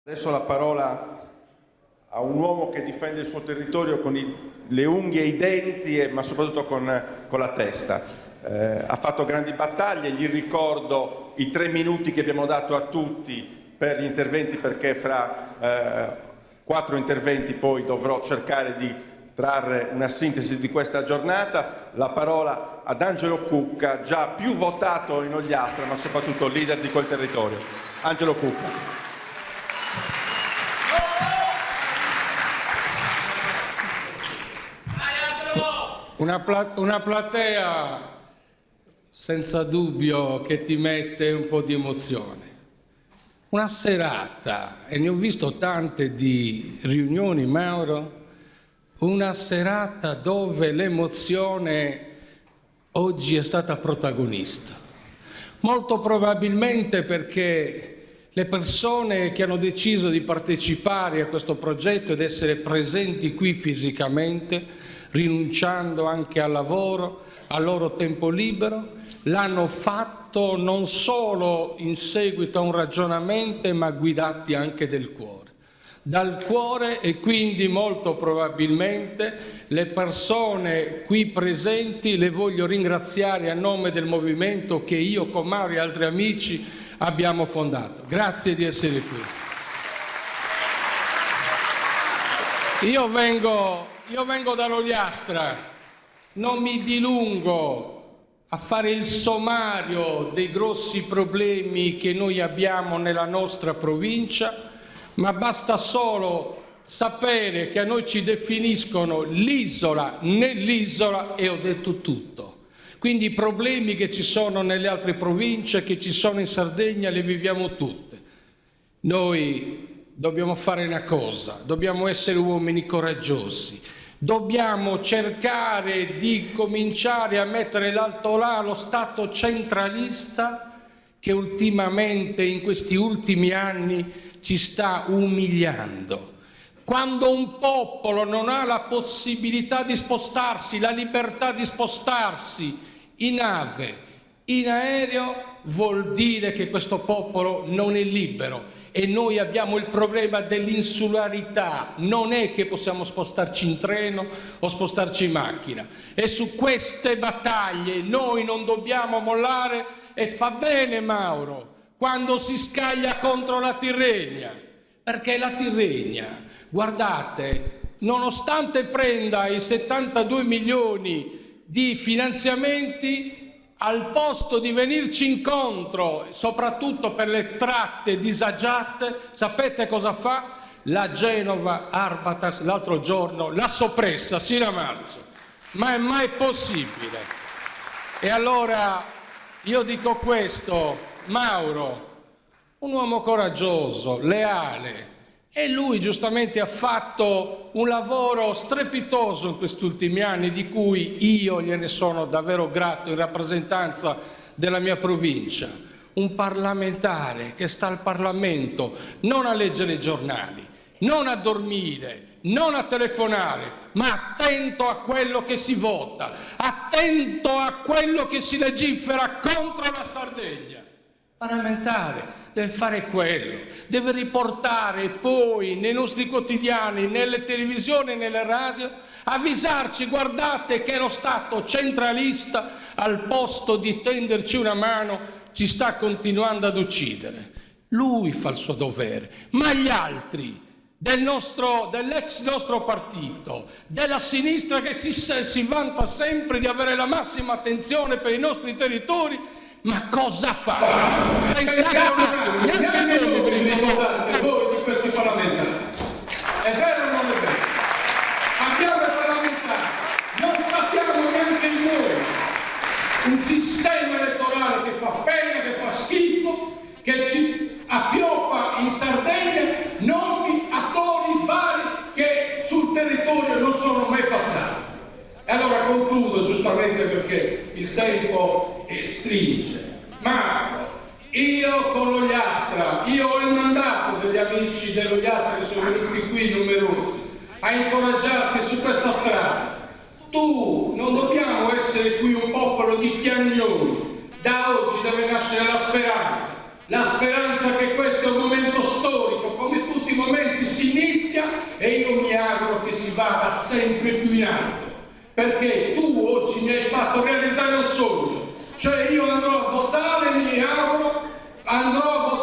Adesso la parola a un uomo che difende il suo territorio con le unghie e i denti, ma soprattutto con la testa. Ha fatto grandi battaglie, gli ricordo i 3 minuti che abbiamo dato a tutti per gli interventi, perché fra 4 interventi poi dovrò cercare di trarre una sintesi di questa giornata. La parola ad Angelo Cucca, già più votato in Ogliastra, ma soprattutto leader di quel territorio. Angelo Cucca. Una platea senza dubbio che ti mette un po' di emozione. Una serata, e ne ho visto tante di riunioni, Mauro, una serata dove l'emozione oggi è stata protagonista. Molto probabilmente perché le persone che hanno deciso di partecipare a questo progetto ed essere presenti qui fisicamente, rinunciando anche al lavoro, al loro tempo libero, l'hanno fatto non solo in seguito a un ragionamento, ma guidati anche dal cuore, e quindi molto probabilmente le persone qui presenti le voglio ringraziare a nome del movimento che io con Mauro e altri amici abbiamo fondato. Grazie di essere qui. Io vengo dall'Ogliastra, non mi dilungo a fare il sommario dei grossi problemi che noi abbiamo nella nostra provincia, ma basta solo sapere che a noi ci definiscono l'isola nell'isola e ho detto tutto. Quindi i problemi che ci sono nelle altre province, che ci sono in Sardegna, le viviamo tutte. Noi dobbiamo fare una cosa, dobbiamo essere uomini coraggiosi, dobbiamo cercare di cominciare a mettere l'altolà allo Stato centralista che ultimamente, in questi ultimi anni, ci sta umiliando. Quando un popolo non ha la possibilità di spostarsi, la libertà di spostarsi in nave, in aereo, vuol dire che questo popolo non è libero. E noi abbiamo il problema dell'insularità, non è che possiamo spostarci in treno o spostarci in macchina. E su queste battaglie noi non dobbiamo mollare, e fa bene Mauro quando si scaglia contro la Tirrenia, perché la Tirrenia, guardate, nonostante prenda i 72 milioni di finanziamenti, al posto di venirci incontro, soprattutto per le tratte disagiate, sapete cosa fa? La Genova Arbatas l'altro giorno l'ha soppressa sino a marzo. Ma è mai possibile? E allora io dico questo, Mauro, un uomo coraggioso, leale, e lui giustamente ha fatto un lavoro strepitoso in questi ultimi anni, di cui io gliene sono davvero grato in rappresentanza della mia provincia. Un parlamentare che sta al Parlamento non a leggere i giornali, non a dormire, non a telefonare, ma attento a quello che si vota, attento a quello che si legifera contro la Sardegna. Parlamentare deve fare quello, deve riportare poi nei nostri quotidiani, nelle televisioni e nelle radio, avvisarci: guardate che lo Stato centralista, al posto di tenderci una mano, ci sta continuando ad uccidere. Lui fa il suo dovere, ma gli altri dell'ex nostro partito, della sinistra che si vanta sempre di avere la massima attenzione per i nostri territori, ma cosa fa? Pensate un attimo, neanche noi vi ricordate voi di questi parlamentari. È vero o non è vero? Abbiamo parlamentari, non sappiamo neanche noi. Un sistema elettorale che fa pena, che fa schifo, che ci appioppa in Sardegna nomi, attori vari che sul territorio non sono mai passati. E allora concludo, giustamente perché il tempo stringe. Ma io con l'Ogliastra, io ho il mandato degli amici dell'Ogliastra che sono venuti qui numerosi a incoraggiarti su questa strada. Tu, non dobbiamo essere qui un popolo di piagnoni. Da oggi deve nascere la speranza che questo è un momento storico, come tutti politica e io mi auguro che si vada sempre più in alto, perché tu oggi mi hai fatto realizzare un sogno, cioè io andrò a votare, mi auguro, andrò a votare